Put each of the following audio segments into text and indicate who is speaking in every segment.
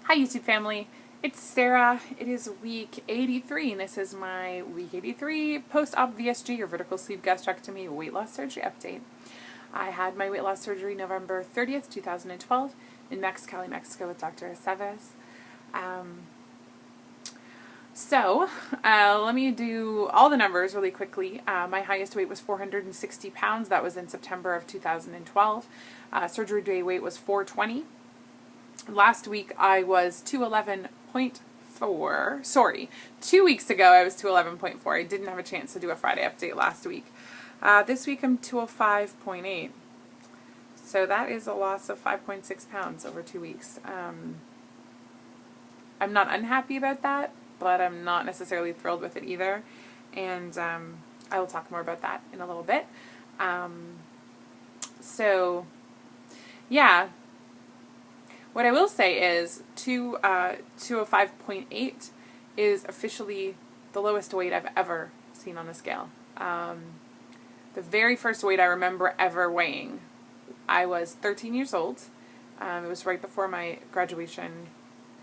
Speaker 1: Hi YouTube family, it's Sarah. It is week 83 and this is my week 83 post-op VSG or vertical sleeve gastrectomy weight loss surgery update. I had my weight loss surgery November 30th, 2012 in Mexicali, Mexico with Dr. Aceves. Let me do all the numbers really quickly. My highest weight was 460 pounds. That was in September of 2012. Surgery day weight was 420. Last week I was 211.4. Sorry, 2 weeks ago I was 211.4. I didn't have a chance to do a Friday update last week. This week I'm 205.8. So that is a loss of 5.6 pounds over 2 weeks. I'm not unhappy about that, but I'm not necessarily thrilled with it either. And I will talk more about that in a little bit. Yeah. What I will say is 205.8 is officially the lowest weight I've ever seen on a scale. The very first weight I remember ever weighing, I was 13 years old. It was right before my graduation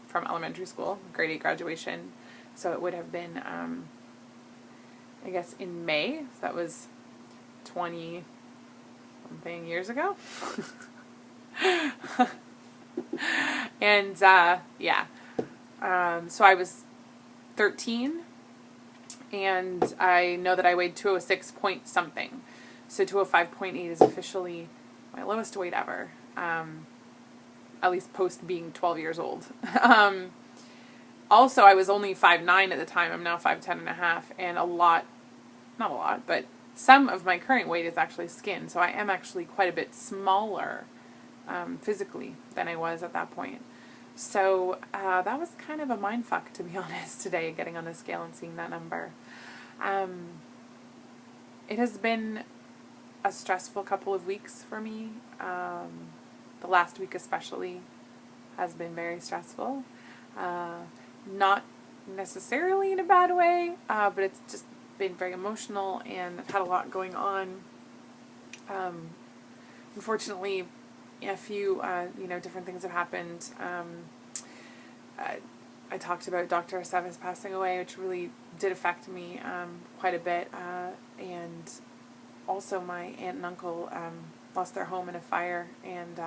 Speaker 1: from elementary school, grade 8 graduation. So it would have been, I guess, in May. So that was 20-something years ago. And, so I was 13, and I know that I weighed 206 point something. So 205.8 is officially my lowest weight ever, at least post being 12 years old. Also, I was only 5'9" at the time. I'm now 5'10.5", and not a lot, but some of my current weight is actually skin, so I am actually quite a bit smaller physically than I was at that point. So that was kind of a mindfuck, to be honest, today, getting on the scale and seeing that number. It has been a stressful couple of weeks for me. The last week especially has been very stressful. Not necessarily in a bad way, but it's just been very emotional, and I've had a lot going on. Unfortunately, a few, different things have happened. I talked about Dr. Aceves passing away, which really did affect me quite a bit. And also my aunt and uncle lost their home in a fire and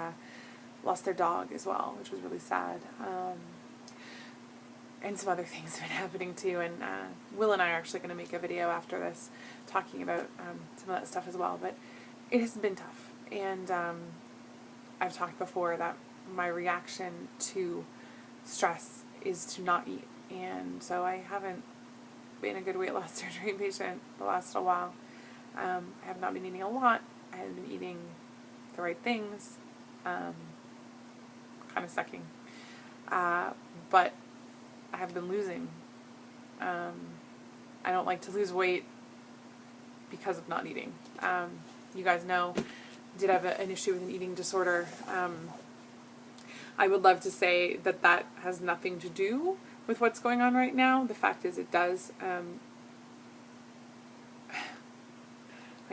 Speaker 1: lost their dog as well, which was really sad. And some other things have been happening too. And Will and I are actually going to make a video after this talking about some of that stuff as well. But it has been tough. And I've talked before that my reaction to stress is to not eat, and so I haven't been a good weight loss surgery patient the last little while. I have not been eating a lot. I haven't been eating the right things, kind of sucking, but I have been losing. I don't like to lose weight because of not eating. You guys know, I did have an issue with an eating disorder. I would love to say that that has nothing to do with what's going on right now. The fact is it does. I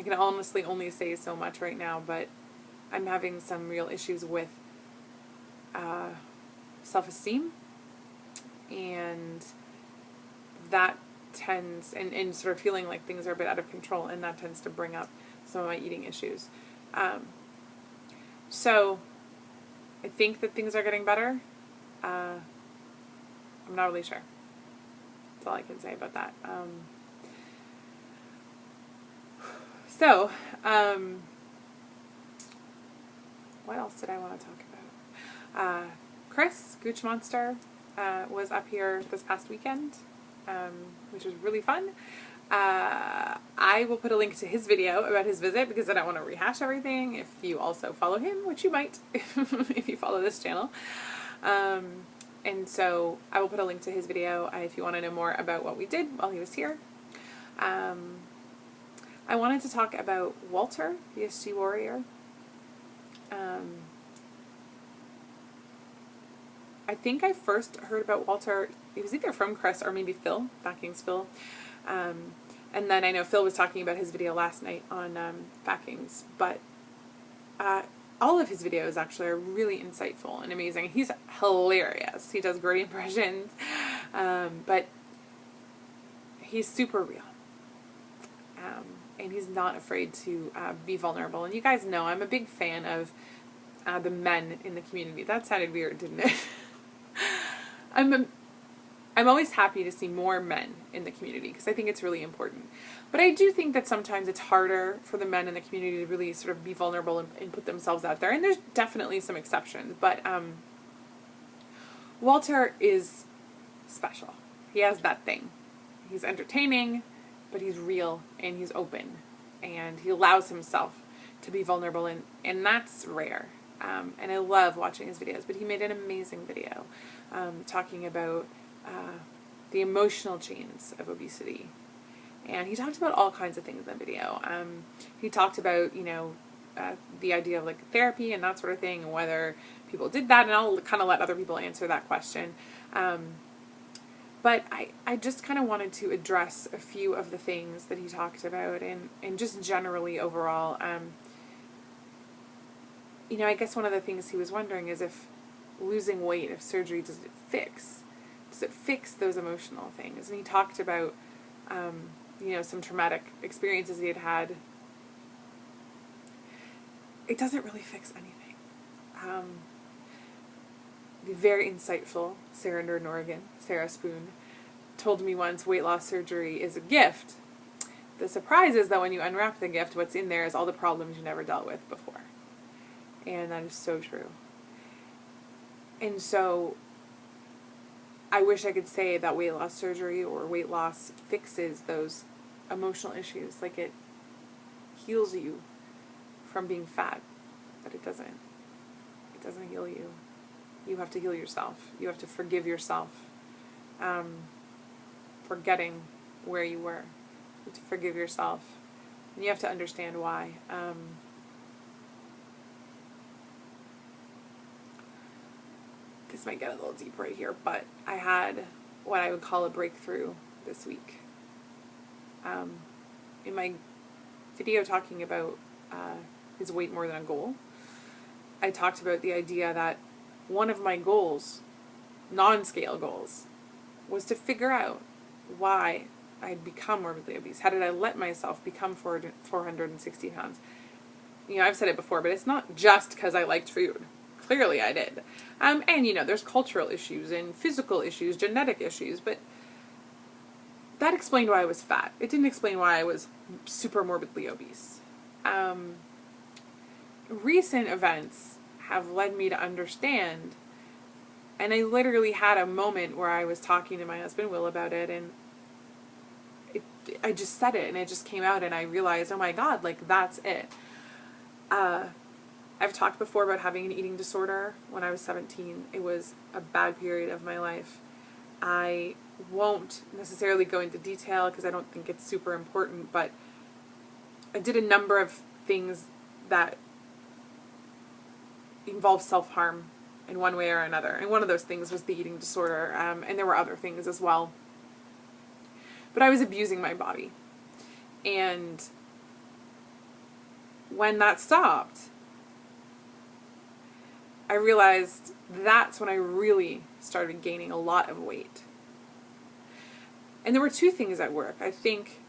Speaker 1: can honestly only say so much right now, but I'm having some real issues with self-esteem, and that tends, and sort of feeling like things are a bit out of control, and that tends to bring up some of my eating issues. So I think that things are getting better. I'm not really sure. That's all I can say about that. What else did I want to talk about? Chris, Gooch Monster, was up here this past weekend, which was really fun. I will put a link to his video about his visit because I don't want to rehash everything if you also follow him, which you might if you follow this channel. And so I will put a link to his video if you want to know more about what we did while he was here. I wanted to talk about Walter, the VSG warrior. I think I first heard about Walter, it was either from Chris or maybe Phil, Backings Phil. And then I know Phil was talking about his video last night on Backings, but all of his videos actually are really insightful and amazing. He's hilarious. He does great impressions, but he's super real. And he's not afraid to be vulnerable. And you guys know I'm a big fan of the men in the community. That sounded weird, didn't it? I'm always happy to see more men in the community because I think it's really important. But I do think that sometimes it's harder for the men in the community to really sort of be vulnerable and put themselves out there. And there's definitely some exceptions. But Walter is special. He has that thing. He's entertaining, but he's real and he's open. And he allows himself to be vulnerable. And that's rare. And I love watching his videos. But he made an amazing video talking about the emotional chains of obesity. And he talked about all kinds of things in the video. He talked about, the idea of like therapy and that sort of thing, and whether people did that, and I'll kind of let other people answer that question. But I just kind of wanted to address a few of the things that he talked about, and just generally overall. I guess one of the things he was wondering is if losing weight, if surgery, does it fix those emotional things? And he talked about, some traumatic experiences he had. It doesn't really fix anything. The very insightful Sarah Norgan, Sarah Spoon, told me once weight loss surgery is a gift. The surprise is that when you unwrap the gift, what's in there is all the problems you never dealt with before. And that is so true. And so I wish I could say that weight loss surgery or weight loss fixes those emotional issues, like it heals you from being fat, but it doesn't. It doesn't heal you. You have to heal yourself. You have to forgive yourself for getting where you were. You have to forgive yourself, and you have to understand why. This might get a little deep right here, but I had what I would call a breakthrough this week. In my video talking about is weight more than a goal, I talked about the idea that one of my goals, non-scale goals, was to figure out why I'd become morbidly obese. How did I let myself become 460 pounds? I've said it before, but it's not just because I liked food. Clearly I did. And there's cultural issues and physical issues, genetic issues, but that explained why I was fat. It didn't explain why I was super morbidly obese. Recent events have led me to understand, and I literally had a moment where I was talking to my husband Will about it, and I just said it, and it just came out, and I realized, oh my God, like that's it. I've talked before about having an eating disorder when I was 17. It was a bad period of my life. I won't necessarily go into detail because I don't think it's super important, but I did a number of things that involve self-harm in one way or another. And one of those things was the eating disorder, and there were other things as well. But I was abusing my body. And when that stopped, I realized that's when I really started gaining a lot of weight. And there were two things at work. I think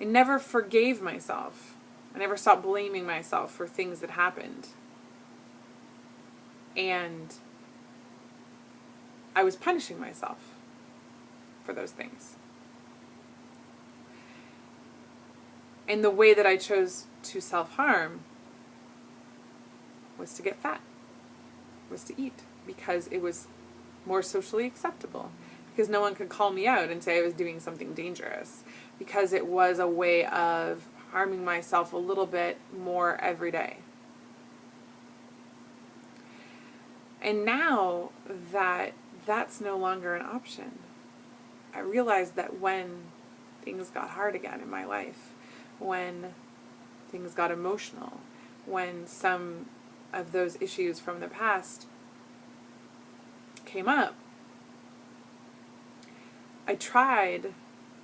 Speaker 1: I never forgave myself. I never stopped blaming myself for things that happened. And I was punishing myself for those things. And the way that I chose to self-harm was to get fat, was to eat, because it was more socially acceptable, because no one could call me out and say I was doing something dangerous, because it was a way of harming myself a little bit more every day. And now that that's no longer an option, I realized that when things got hard again in my life, when things got emotional, when some of those issues from the past came up, I tried,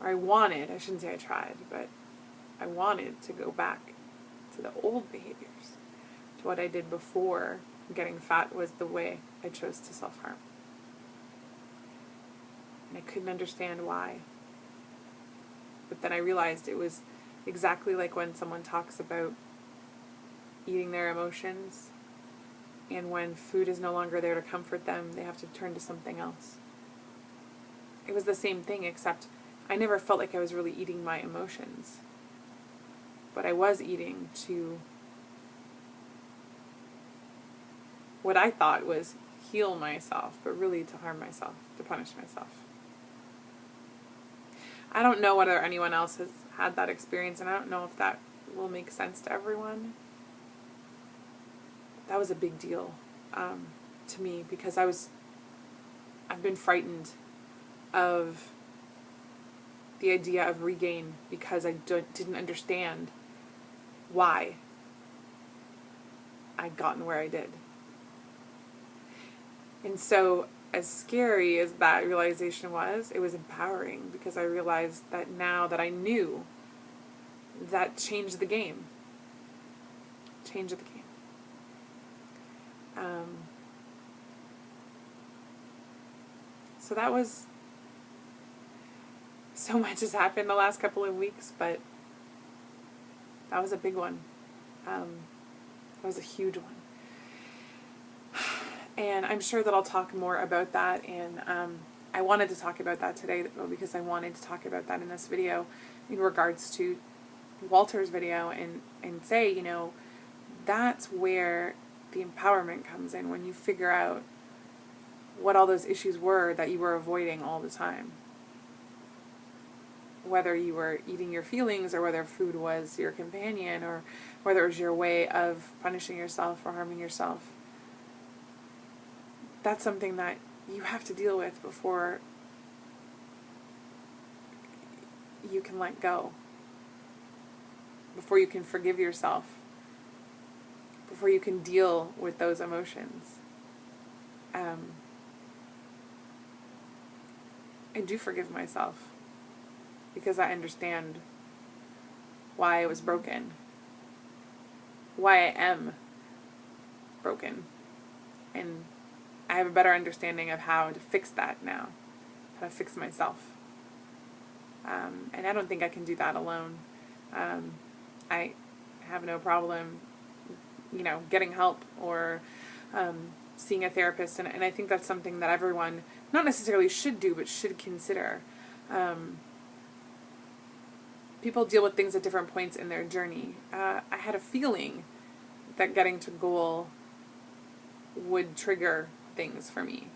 Speaker 1: or I wanted, I shouldn't say I tried, but I wanted to go back to the old behaviors, what I did before getting fat was the way I chose to self-harm. And I couldn't understand why. But then I realized it was exactly like when someone talks about eating their emotions, and when food is no longer there to comfort them, they have to turn to something else. It was the same thing, except I never felt like I was really eating my emotions. But I was eating to what I thought was heal myself, but really to harm myself, to punish myself. I don't know whether anyone else has had that experience, and I don't know if that will make sense to everyone. That was a big deal to me, because I've been frightened of the idea of regain, because I didn't understand why I'd gotten where I did. And so, as scary as that realization was, it was empowering, because I realized that now that I knew, that changed the game. Changed the game. So that was, so much has happened the last couple of weeks, but that was a big one. That was a huge one. And I'm sure that I'll talk more about that, and I wanted to talk about that today because I wanted to talk about that in this video in regards to Walter's video, and say, you know, that's where the empowerment comes in, when you figure out what all those issues were that you were avoiding all the time. Whether you were eating your feelings, or whether food was your companion, or whether it was your way of punishing yourself or harming yourself. That's something that you have to deal with before you can let go. Before you can forgive yourself. Before you can deal with those emotions. I do forgive myself, because I understand why I was broken. Why I am broken. And I have a better understanding of how to fix that now. How to fix myself. And I don't think I can do that alone. I have no problem, you know, getting help, or seeing a therapist. And I think that's something that everyone not necessarily should do, but should consider. People deal with things at different points in their journey. I had a feeling that getting to goal would trigger things for me.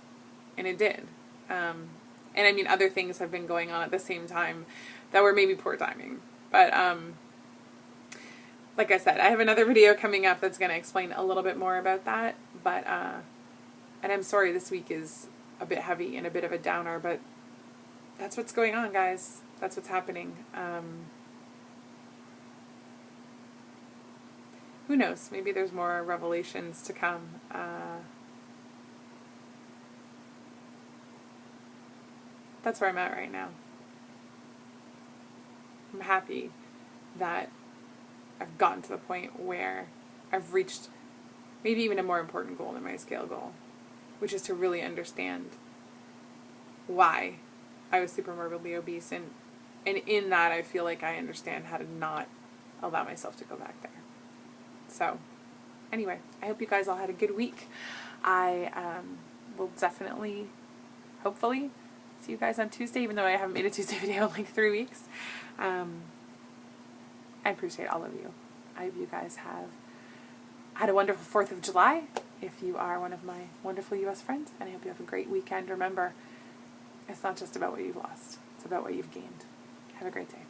Speaker 1: And it did. And I mean, other things have been going on at the same time that were maybe poor timing. But like I said, I have another video coming up that's going to explain a little bit more about that. But and I'm sorry this week is a bit heavy and a bit of a downer, but that's what's going on, guys. That's what's happening. Who knows? Maybe there's more revelations to come. That's where I'm at right now. I'm happy that I've gotten to the point where I've reached maybe even a more important goal than my scale goal, which is to really understand why I was super morbidly obese, and in that I feel like I understand how to not allow myself to go back there. So anyway, I hope you guys all had a good week. I will definitely, hopefully, see you guys on Tuesday, even though I haven't made a Tuesday video in like 3 weeks. I appreciate all of you. I hope you guys have had a wonderful 4th of July, if you are one of my wonderful U.S. friends, and I hope you have a great weekend. Remember, it's not just about what you've lost, it's about what you've gained. Have a great day.